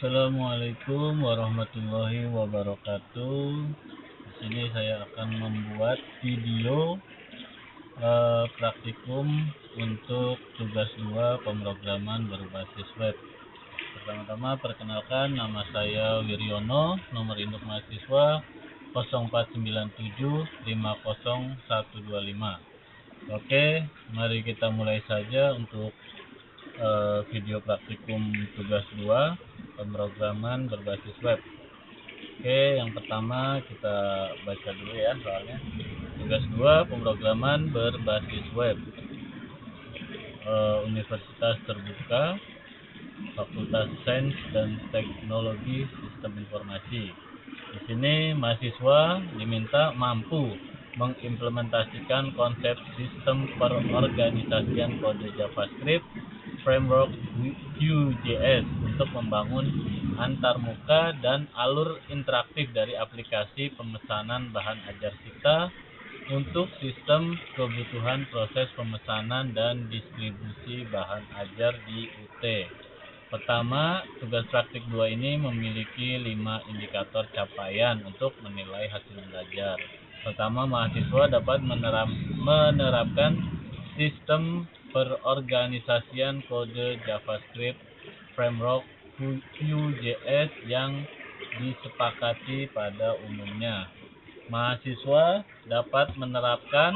Assalamualaikum warahmatullahi wabarakatuh. Di sini saya akan membuat video praktikum untuk tugas 2 pemrograman berbasis web. Pertama-tama perkenalkan, nama saya Wiryono, nomor induk mahasiswa 0497501125. Oke, mari kita mulai saja untuk video praktikum tugas 2 pemrograman berbasis web. Oke, yang pertama kita baca dulu ya soalnya. Tugas 2 pemrograman berbasis web. Universitas Terbuka, Fakultas Sains dan Teknologi Sistem Informasi. Di sini mahasiswa diminta mampu mengimplementasikan konsep sistem perorganisasian kode JavaScript framework Vue.js untuk membangun antarmuka dan alur interaktif dari aplikasi pemesanan bahan ajar kita untuk sistem kebutuhan proses pemesanan dan distribusi bahan ajar di UT. Pertama, tugas praktik 2 ini memiliki 5 indikator capaian untuk menilai hasil belajar. Pertama, mahasiswa dapat menerapkan sistem perorganisasian kode JavaScript framework Vue.js yang disepakati pada umumnya. Mahasiswa dapat menerapkan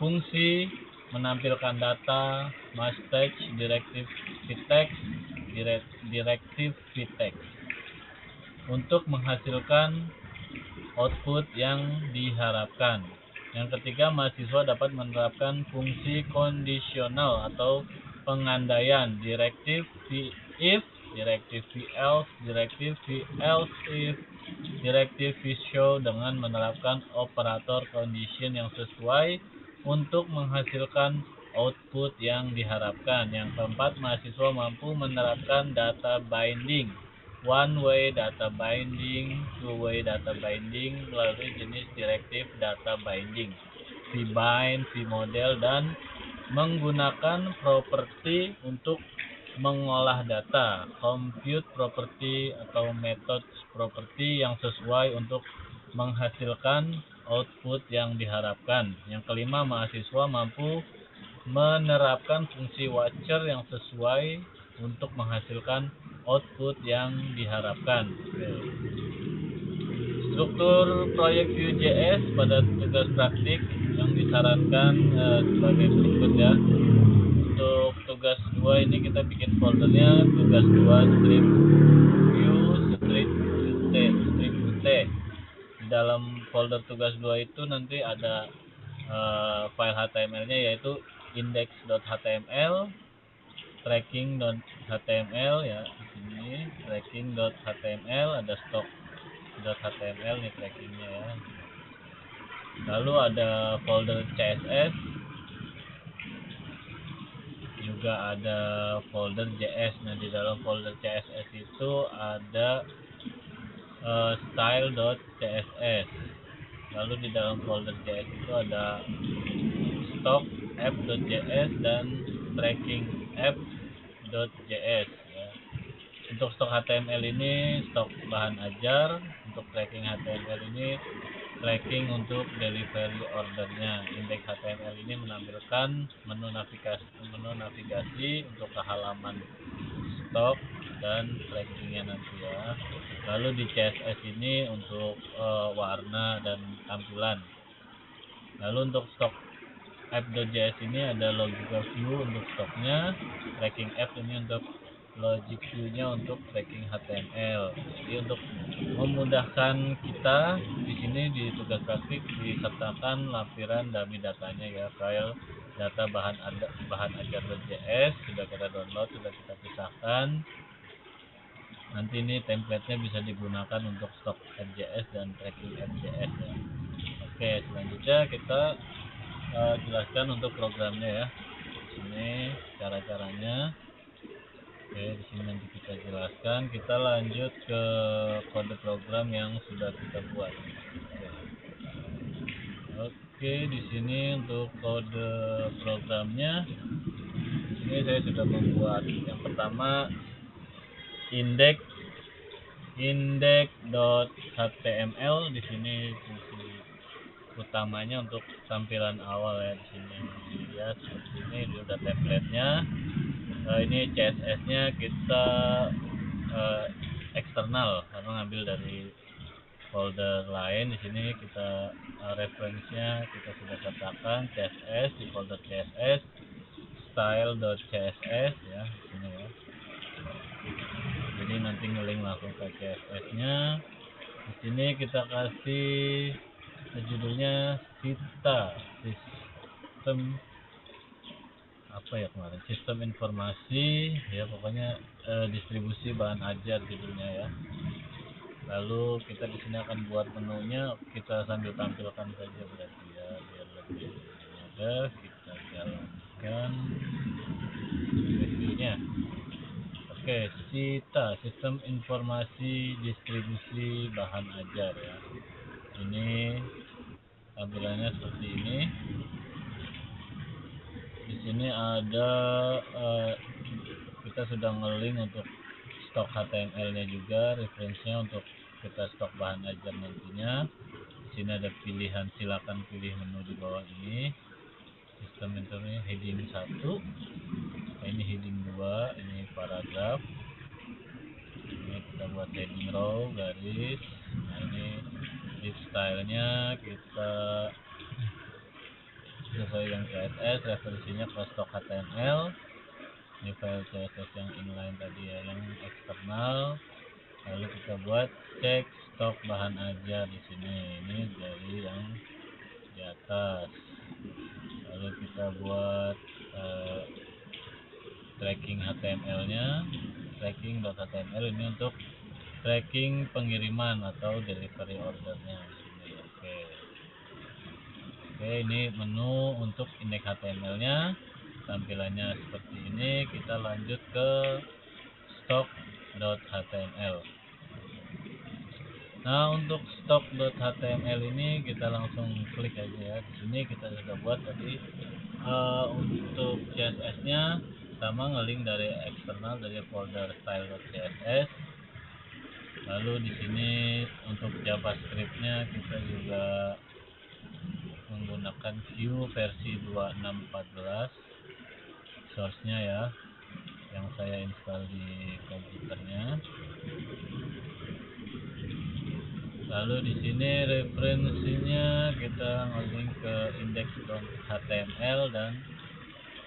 fungsi menampilkan data, mustache, directive vtext untuk menghasilkan output yang diharapkan. Yang ketiga, mahasiswa dapat menerapkan fungsi kondisional atau pengandaian directive if, directive else, directive else if, directive show dengan menerapkan operator condition yang sesuai untuk menghasilkan output yang diharapkan. Yang keempat, mahasiswa mampu menerapkan data binding, one-way data binding, two-way data binding melalui jenis directive data binding, vbind, vmodel, dan menggunakan properti untuk mengolah data, compute property atau methods property yang sesuai untuk menghasilkan output yang diharapkan. Yang kelima, mahasiswa mampu menerapkan fungsi watcher yang sesuai untuk menghasilkan output yang diharapkan. Struktur proyek Vue.js pada tugas praktik yang disarankan sebagai berikut ya. Untuk tugas 2 ini kita bikin foldernya tugas 2 strip Vue strip Ut. Di dalam folder tugas 2 itu nanti ada file HTML-nya yaitu index.html, tracking.html ya, di sini tracking.html, ada stock.html nih trackingnya ya. Lalu ada folder CSS, juga ada folder JS. Nah, di dalam folder CSS itu ada style.css. Lalu di dalam folder JS itu ada stock app.js dan tracking app.js ya. Untuk stok HTML ini stok bahan ajar, untuk tracking HTML ini tracking untuk delivery ordernya. Index HTML ini menampilkan menu navigasi untuk ke halaman stok dan trackingnya nanti ya. Lalu di CSS ini untuk warna dan tampilan. Lalu untuk stok app.js ini ada logical view untuk stoknya, tracking app ini untuk logic view-nya untuk tracking HTML. Jadi untuk memudahkan kita di sini di tugas praktik disertakan lampiran dummy datanya ya, file data bahan ajar.js sudah kita download, sudah kita pisahkan. Nanti ini template-nya bisa digunakan untuk stok app.js dan tracking app.js ya. Oke, selanjutnya kita jelaskan untuk programnya ya. Ini cara-caranya. Oke, di sini nanti kita jelaskan. Kita lanjut ke kode program yang sudah kita buat. Oke, di sini untuk kode programnya, di sini saya sudah membuat yang pertama index index.html. Di sini fungsi utamanya untuk tampilan awal ya. Di sini ya seperti ini, ini udah template-nya. Ini CSS-nya kita eksternal karena ngambil dari folder lain. Di sini kita referensinya kita sudah sertakan CSS di folder CSS style.css ya, di sini ya. Jadi nanti ngeling langsung ke CSS-nya. Di sini kita kasih judulnya Sita, sistem apa ya kemarin, sistem informasi ya, pokoknya distribusi bahan ajar judulnya ya. Lalu kita di sini akan buat menunya, kita sambil tampilkan saja berarti ya biar lebih mudah. Kita jalankan reviewnya. Oke, Sita, sistem informasi distribusi bahan ajar ya. Ini tampilannya seperti ini. Di sini ada kita sudah nge-link untuk stok HTML-nya juga, referensinya untuk kita stok bahan ajar nantinya. Di sini ada pilihan, silakan pilih menu di bawah ini. Sistem internet heading 1. Ini heading 2, ini paragraf. Ini kita buat heading row, garis. Nah, ini div style-nya kita sesuai dengan CSS, referensinya ke stok HTML. Ini file CSS yang inline tadi ya, yang eksternal. Lalu kita buat cek stok bahan ajar di sini. Ini dari yang di atas. Lalu kita buat tracking HTML-nya, tracking.html ini untuk tracking pengiriman atau delivery ordernya di sini. Oke, ini menu untuk indeks HTML-nya. Tampilannya seperti ini. Kita lanjut ke stock.html. Nah, untuk stock.html ini kita langsung klik aja ya. Di sini kita sudah buat tadi untuk CSS-nya sama, ngelink dari eksternal dari folder style.css. Lalu di sini untuk JavaScript-nya kita juga menggunakan Vue versi 2614 source-nya ya, yang saya install di komputernya. Lalu di sini referensinya kita ngelink ke index.html dan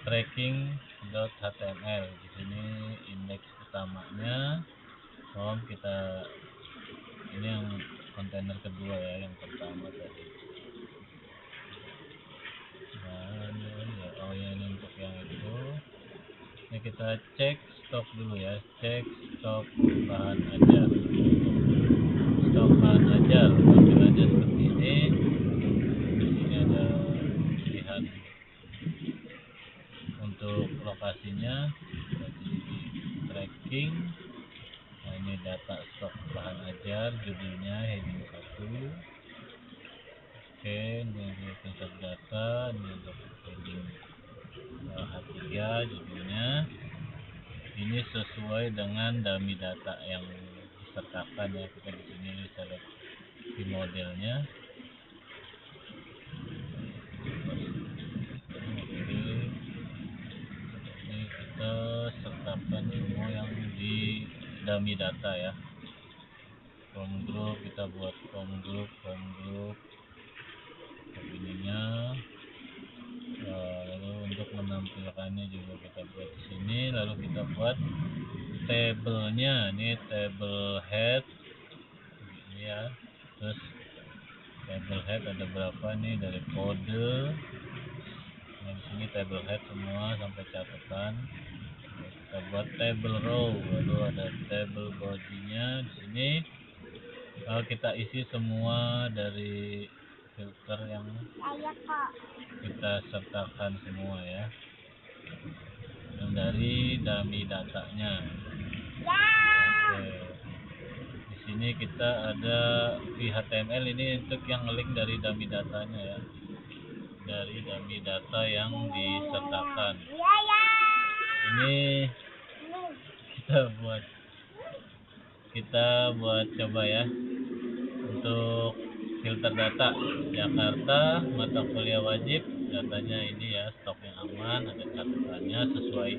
tracking.html. Di sini indeks utamanya kita ini yang kontainer kedua ya, yang pertama tadi. Dan ya ini untuk yang itu. Ini kita cek stok dulu ya, cek stok bahan ajar. Stok bahan ajar tampilannya seperti ini. Di sini ada pilihan untuk lokasinya, jadi tracking. Nah, ini data stok bahan ajar, judulnya heading 1. Oke, ini untuk data, ini untuk heading H3 judulnya. Ini sesuai dengan dummy data yang disertakan ya. Kita di sini seleksi modelnya. Ini kita sertakan semua yang di dummy data ya. Form group, kita buat form group ininya. Lalu untuk menampilkannya juga kita buat di sini. Lalu kita buat tabelnya, ini table head ini ya. Terus table head ada berapa nih, dari kode. Nah, di sini table head semua sampai catatan. Kita buat table row, lalu ada table body-nya di sini. Kita isi semua dari filter yang kita sertakan semua ya, yang dari dummy datanya. Oke. Di sini kita ada HTML ini untuk yang link dari dummy datanya ya, dari dummy data yang disertakan. Ini kita buat kita buat coba ya. Untuk filter data Jakarta, mata kuliah wajib, datanya ini ya, stok yang aman, ada catatannya sesuai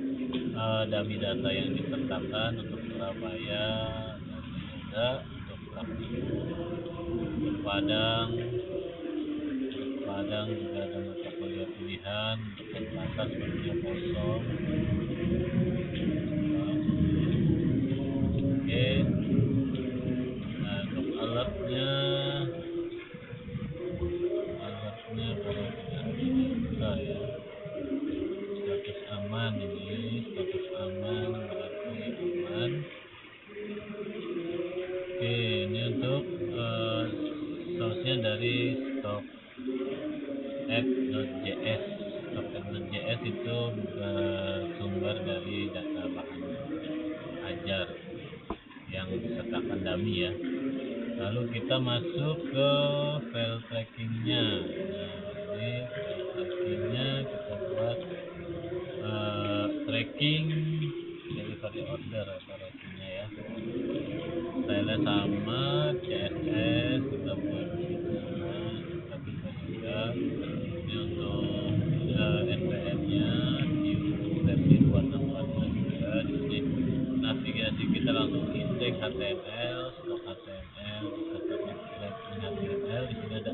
dummy data yang disertakan. Untuk Surabaya ada, untuk Padang juga ada mata kuliah pilihan. Untuk Denpasar sepertinya kosong. Oke, nah untuk alertnya kalau tidak dibuka ya, status aman, ini status aman berarti aman. Oke, ini untuk source-nya dari stock.app.js. Stock.app.js itu bersumber dari data bahan ajar yang disertakan dummy ya. Lalu kita masuk ke file trackingnya. Nah, ini file trackingnya kita buat tracking delivery order referensinya ya. Style sama, CSS kita buat di situ semua, kita buka juga. Ini untuk NPM-nya versi 2.6.14 juga. Di sini navigasi kita langsung index HTML, stok HTML, beserta template HTML. Di sini ada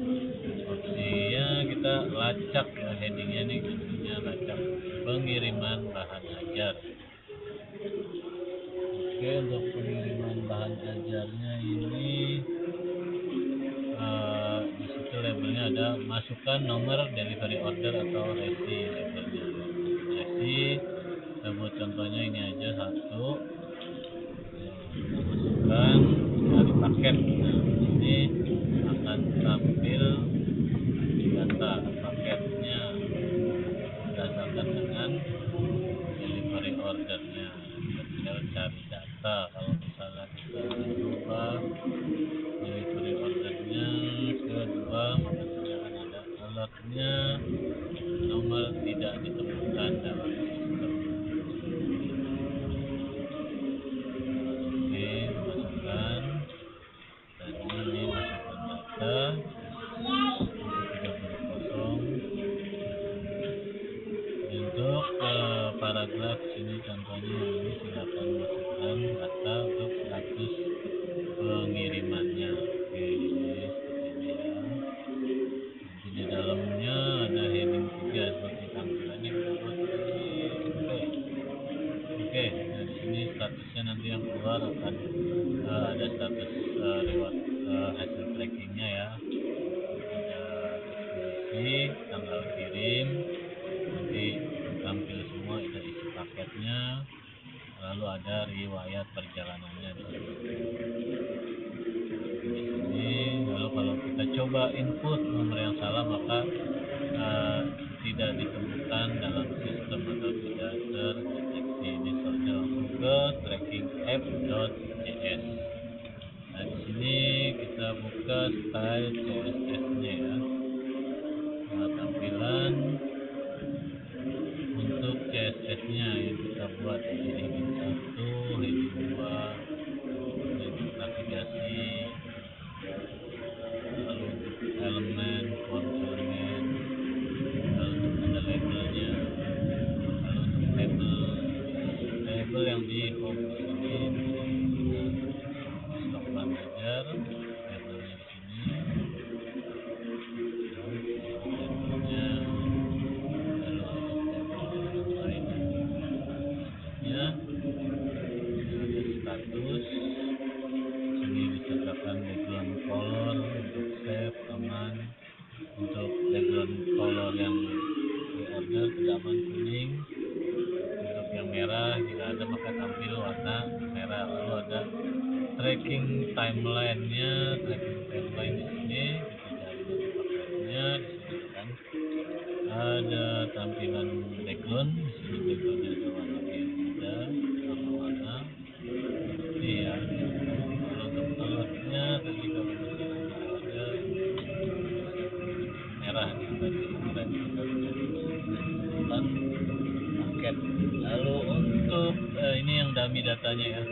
opsinya, kita lacak ya, headingnya nih, opsinya lacak pengiriman bahan ajar. Oke, untuk pengiriman bahan ajarnya ini di situ labelnya ada masukkan nomor delivery order atau resi labelnya. Resi, kita buat contohnya ini aja 1. Kita masukkan dari paket. Nah, ini akan tampil data paketnya berdasarkan dengan delivery ordernya. Kita tinggal cari data. Kalau misalnya kita ubah delivery ordernya ke 2, maka nanti akan ada alertnya nomor tidak ditemukan dalam sistem. Oke, masukkan tadi ini, masukkan data untuk 30 untuk paragraf sini contohnya ini, silakan masukkan data untuk status pengirimannya. Oke, ini seperti ini ya. Nanti di dalamnya ada heading 3 seperti tampilannya, kita buat ini. Oke, nah di sini statusnya nanti yang keluar akan ada status lewat hasil trackingnya ya. Ada ekspedisi, tanggal kirim, nanti tampil semua, ada isi paketnya, lalu ada riwayat perjalanannya di sini. Lalu kalau kita coba input nomor yang salah, maka tidak ditemukan dalam sistem atau tidak terdeteksi. Ini soalnya langsung ke tracking app.js. Nah, di sini kita buka style CSS-nya ya. Nah, tampilan untuk CSS-nya yang kita buat di heading 1, heading 2, heading navigasi, lalu untuk elemen, form elemen, lalu untuk ada labelnya, lalu untuk label yang di home di sini, stok bahan ajar, labelnya di sini, labelnya, lalu ada label lain selanjutnya, ada status. Sini disertakan background color untuk save aman, untuk background color yang order tidak aman kuning, untuk yang merah jika ada maka tampil warna merah. Lalu ada tracking timeline-nya, tracking timeline di sini kita cari nanti paketnya. Di sini kan ada tampilan background, di sini backgroundnya ada warna biru muda, warna-warna iya. Kalau untuk alertnya tadi kalau misalnya nggak ada, merah nih tadi red kita ditemukan paket. Lalu untuk ini yang dummy datanya ya,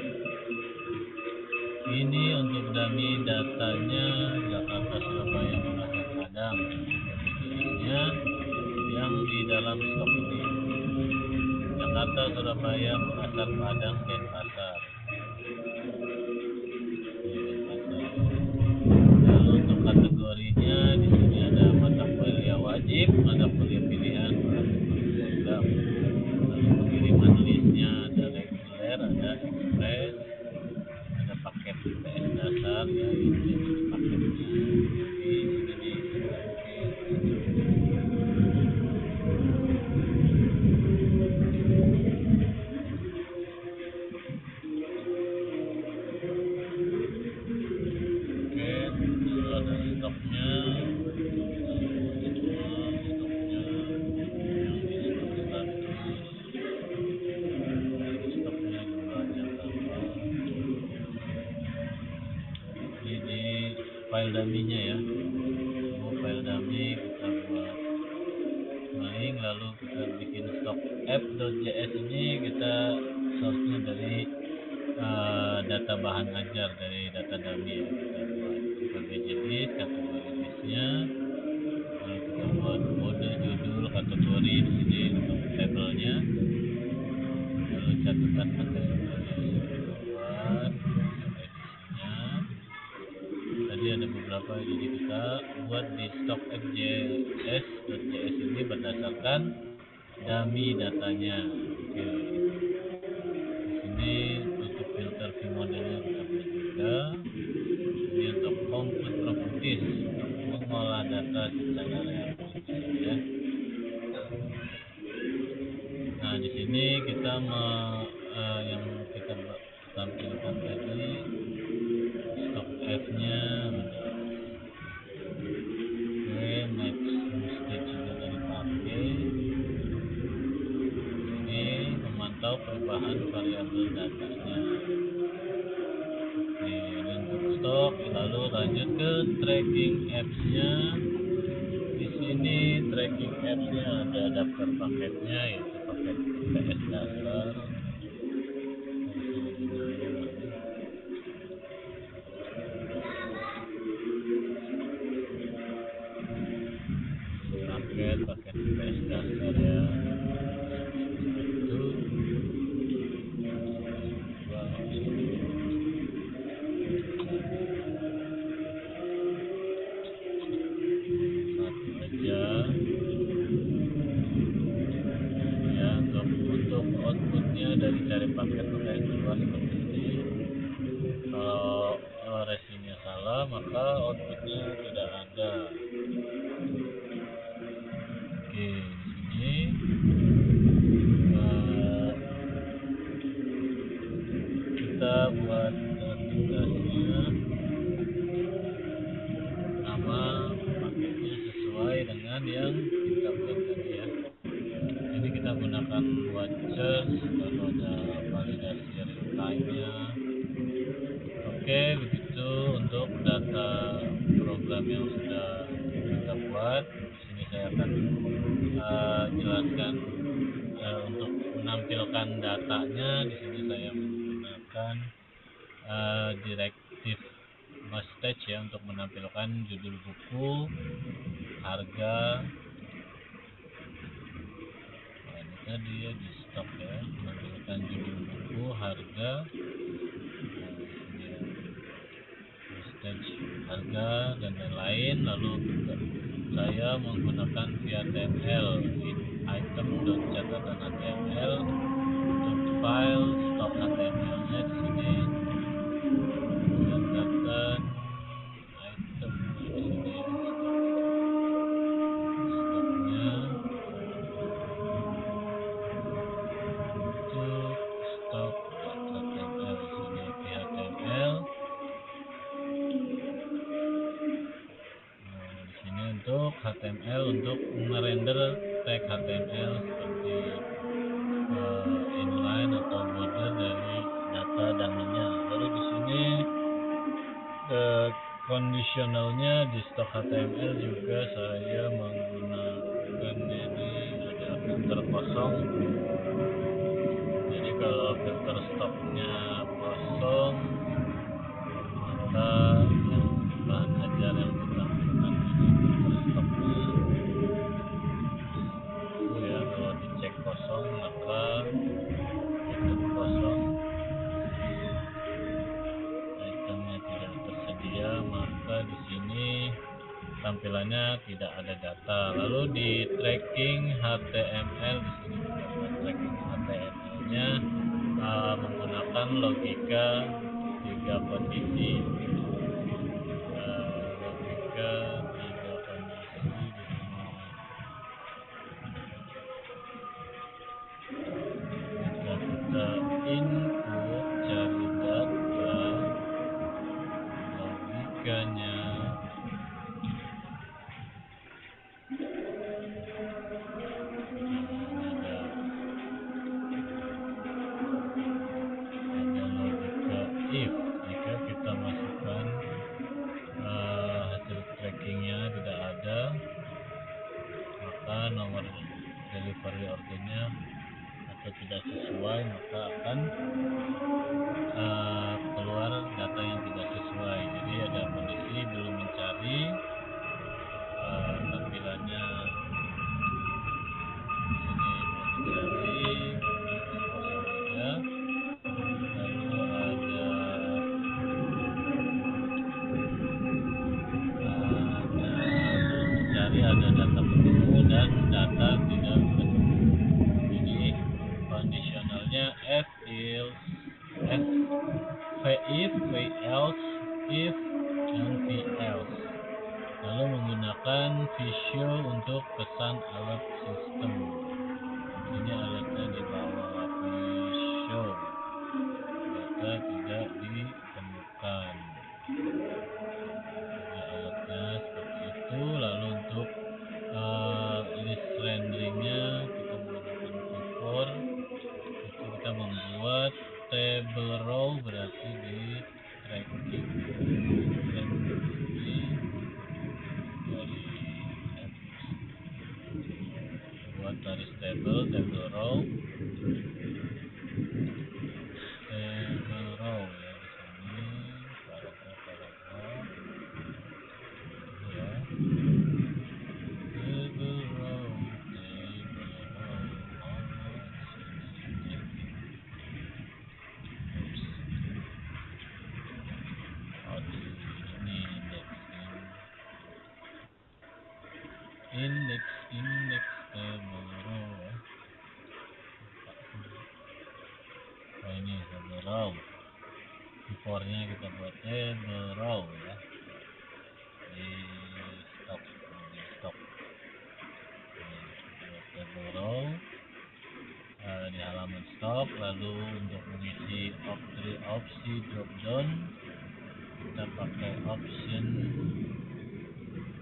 Ini untuk dummy datanya Jakarta, Surabaya, Makassar, Padang. Jenisnya yang di dalam stok ini Jakarta, Surabaya, Makassar, Padang, Denpasar. Lalu untuk kategorinya di sini ada mata kuliah wajib, mata kuliah pilihan, kategori program. Lalu pengiriman listnya ada reguler, ada express, ada paket PS dasar ya, ini jenis paketnya. Jadi sini oke, ada stoknya. Ini file dummy-nya ya. File dummy kita buat main, lalu kita bikin stok app.js. Ini kita source-nya dari data bahan ajar, dari data dummy ya. Kita buat page list, kategori listnya, lalu kita buat kode, judul, kategori di sini untuk tabelnya, lalu catatan materi kita buat edisinya. Tadi ada beberapa, jadi kita buat di stok app.js ini berdasarkan dummy datanya. Oke. Di sini untuk filter view modelnya kita buat juga. Ini untuk compute properties, untuk mengolah data secara real ya. Nah, di sini kita yang kita tampilkan tadi stok F-nya next stage juga dari pakai. Ini memantau perubahan variabel datanya. Oke, ini untuk stok. Lalu lanjut ke tracking apps-nya. Di sini tracking apps-nya ada daftar paketnya, yaitu paket PS dasar. Paket PS dasar ya. Untuk outputnya dari cari paket kayak keluar seperti ini. Kalau resinya salah maka outputnya tidak ada. Oke, di sini kita buat tugasnya, nama paketnya sesuai dengan yang kita buat tadi ya. Ini kita gunakan watchers, lalu ada validasi real time-nya. Oke, begitu untuk data program yang sudah kita buat. Di sini saya akan jelaskan untuk menampilkan datanya. Di sini saya menggunakan directive mustache ya, untuk menampilkan judul buku, harga. Ini tadi ya di stok ya, menampilkan judul buku, harga, harga dan lain-lain. Lalu saya menggunakan HTML item.catatan HTML untuk file stok HTML-nya. Di sini catatan item di sini ya, stoknya untuk stok HTML. Di sini HTML. Di sini untuk HTML untuk merender tag HTML seperti inline atau border dari data dummy-nya. Lalu di sini conditionalnya di stok HTML juga saya menggunakan ini, ada filter kosong. Jadi kalau filter stoknya kosong tampilannya tidak ada data. Lalu di tracking HTML, di sini kita buat tracking HTML-nya menggunakan logika 3 kondisi. Logika 3 kondisi di sini. Jika kita input cari data, logikanya ada logika if. Jika kita masukkan hasil trackingnya tidak ada, maka nomor delivery ordernya atau tidak sesuai, maka akan keluar data yang tidak sesuai. Jadi ada kondisi belum mencari, tampilannya sini belum mencari, kosong aja. Lalu ada belum mencari, ada data penemu dan data tidak penemu. Jadi kondisionalnya if else, if dan else. Lalu menggunakan Visio untuk pesan alert sistem. Ini alertnya di bawah Visio, data tidak ditemukan. Jadi alertnya seperti itu. Lalu untuk list renderingnya kita menggunakan V4. Itu kita membuat table row, berarti di tracking buat baris table row, ya di sini paragraf ya, table row ini index table row. Ini table row, beforenya kita buat table row ya, di stok buat table row di halaman stok. Lalu untuk mengisi opsi drop down kita pakai option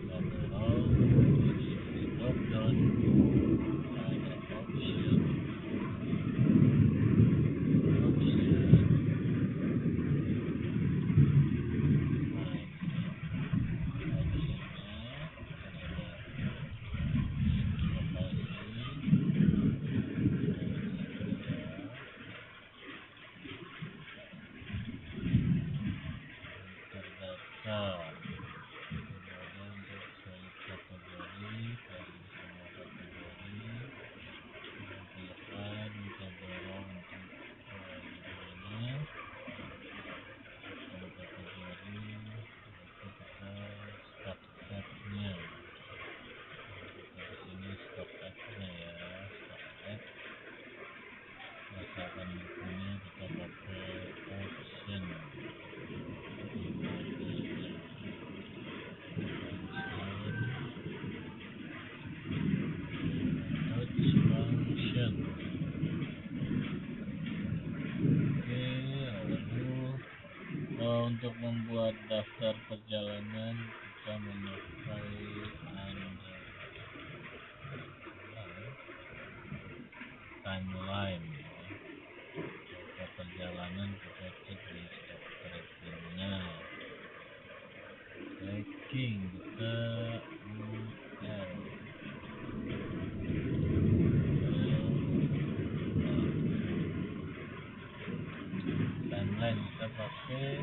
table row, drop down ada option untuk membuat daftar perjalanan kita memakai timeline. Daftar perjalanan kita cek di stok trackingnya. Tracking kita timeline kita pakai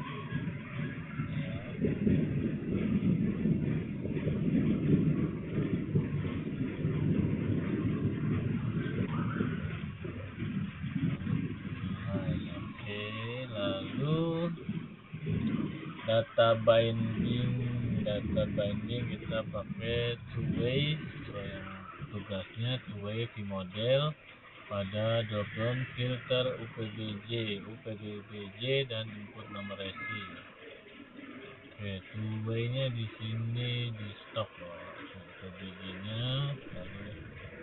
data binding data binding kita pakai two-way sesuai yang tugasnya, two-way vModel pada drop-down filter UPBJ dan input nomor resi. Oke, two-way-nya di sini di stok loh, UPBJ-nya, lalu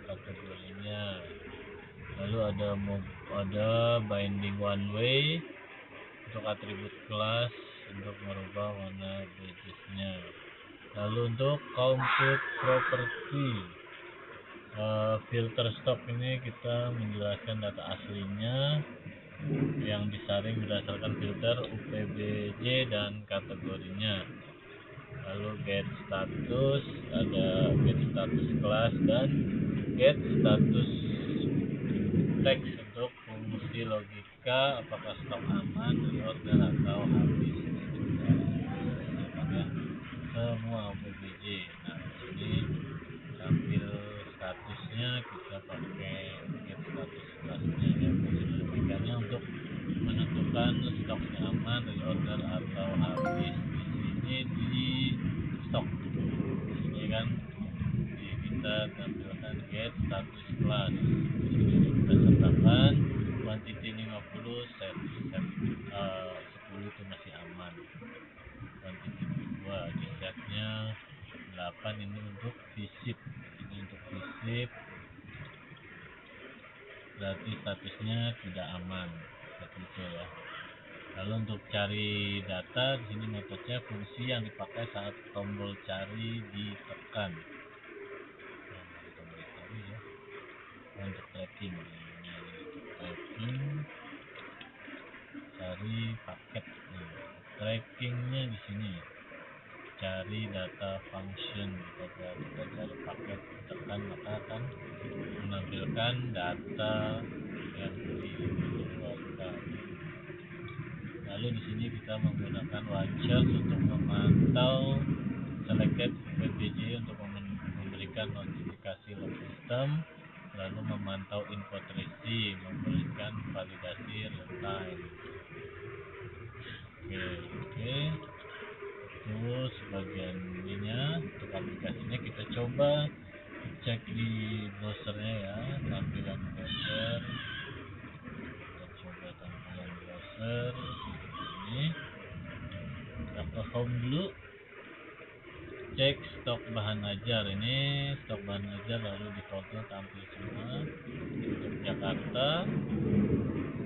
kategorinya, lalu ada binding one way untuk atribut kelas untuk merubah warna badges-nya. Lalu untuk compute property filter stock ini kita menjelaskan data aslinya yang disaring berdasarkan filter UPBJ dan kategorinya. Lalu get status, ada get status kelas dan get status text untuk fungsi logika apakah stok aman, reorder atau habis. Semua UPBJ. Nah, ini tampil statusnya kita pakai get status kelasnya ya, fungsi logikanya untuk menentukan stoknya aman, reorder atau habis. Di sini di stok. Di sini kan kita tampilkan get status class. Di sini kita sertakan quantity 50 set 10 itu masih aman. Quantity 2 di setnya 8 ini untuk visip. Ini untuk visip berarti statusnya tidak aman seperti itu ya. Lalu untuk cari data di sini metodenya fungsi yang dipakai saat tombol cari ditekan. Tombol cari ya. Untuk tracking, cari paket. Trackingnya di sini cari data function. Kita cari paket tekan maka akan menampilkan data yang dikeluarkan. Lalu di sini kita menggunakan watcher untuk memantau selected UPBJ untuk memberikan notifikasi log system, lalu memantau input resi, memberikan validasi real time. Oke. Itu sebagian ininya. Untuk aplikasinya kita coba cek di browsernya ya, tampilan browser. Kita coba tampilan browser ini. Kita ke home dulu, cek stok bahan ajar. Ini stok bahan ajar, lalu defaultnya tampil semua. Untuk Jakarta,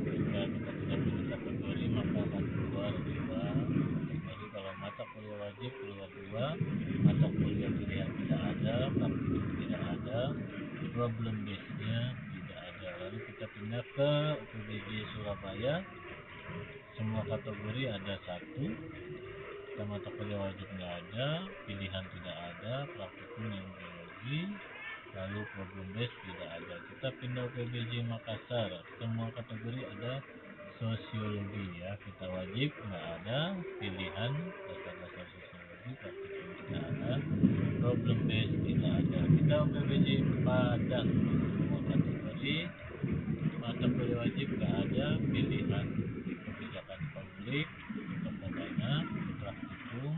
jika kita tidak pilih kategori maka akan keluar 2 kategori. Kalau mata kuliah wajib keluar 2, mata kuliah pilihan tidak ada, praktikum tidak ada, problem base nya tidak ada. Lalu kita pindah ke UPBJ Surabaya, semua kategori ada 1, kita mata kuliah wajib nggak ada, pilihan tidak ada, praktikum yang biologi, lalu problem base tidak ada. Kita pindah UPBJ Makassar, semua kategori ada sosiologi ya, kita wajib nggak ada, pilihan dasar-dasar sosiologi, praktikum tidak ada, problem base tidak ada. Kita UPBJ Padang, semua kategori mata kuliah wajib nggak ada, pilihan kebijakan publik untuk dana, praktikum,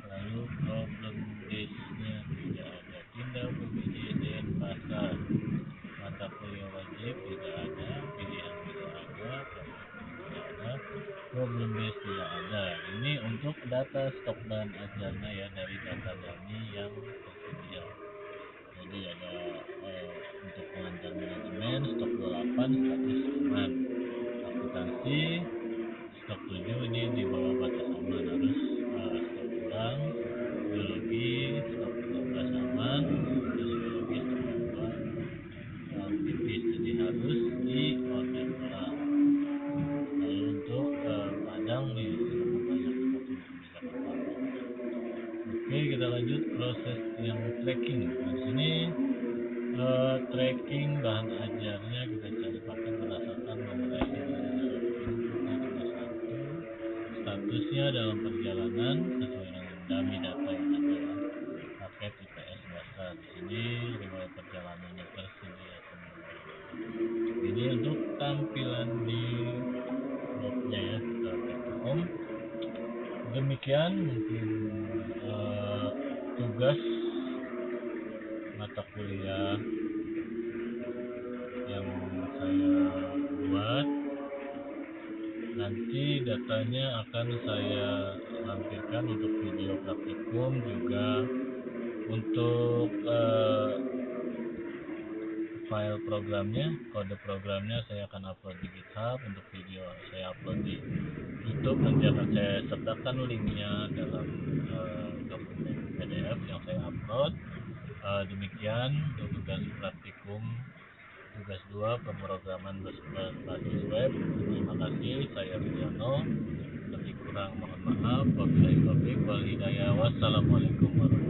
lalu problem base nya tidak ada. Pindah UPBJ Denpasar, mata kuliah wajib tidak ada, pilihan tidak ada, praktikum tidak ada, problem base tidak ada. Ini untuk data stok bahan ajarnya ya, dari data dummy yang tersedia. Jadi ada untuk pengantar manajemen stok 28 status aman, akuntansi stok 7 ini di bawah batas aman, harus stok ulang, biologi stok 13 aman, sosiologi stok 2 tipis, jadi harus di order ulang. Lalu untuk Padang nih sangat banyak stok kebijakan publik. Oke, kita lanjut proses yang tracking. Nah, di sini tracking bahan ajarnya kita cari paket berdasarkan nomor resi inputnya cuma 1, statusnya dalam perjalanan sesuai dengan dummy data yang ada ya, paket IPS dasar. Di sini riwayat perjalanannya tersedia semua. Ini untuk tampilan di webnya ya, kita back to home. Demikian mungkin tugas mata kuliah yang saya buat. Nanti datanya akan saya lampirkan untuk video praktikum, juga untuk file programnya, kode programnya saya akan upload di GitHub, untuk video saya upload di YouTube. Nanti akan saya sertakan linknya dalam dokumen PDF yang saya upload. Demikian untuk tugas praktikum tugas 2 pemrograman berbasis web. Terima kasih, saya Widyono. Lebih kurang mohon maaf. Wabillahi taufiq wal hidayah. Wassalamualaikum warahmatullahi wabarakatuh.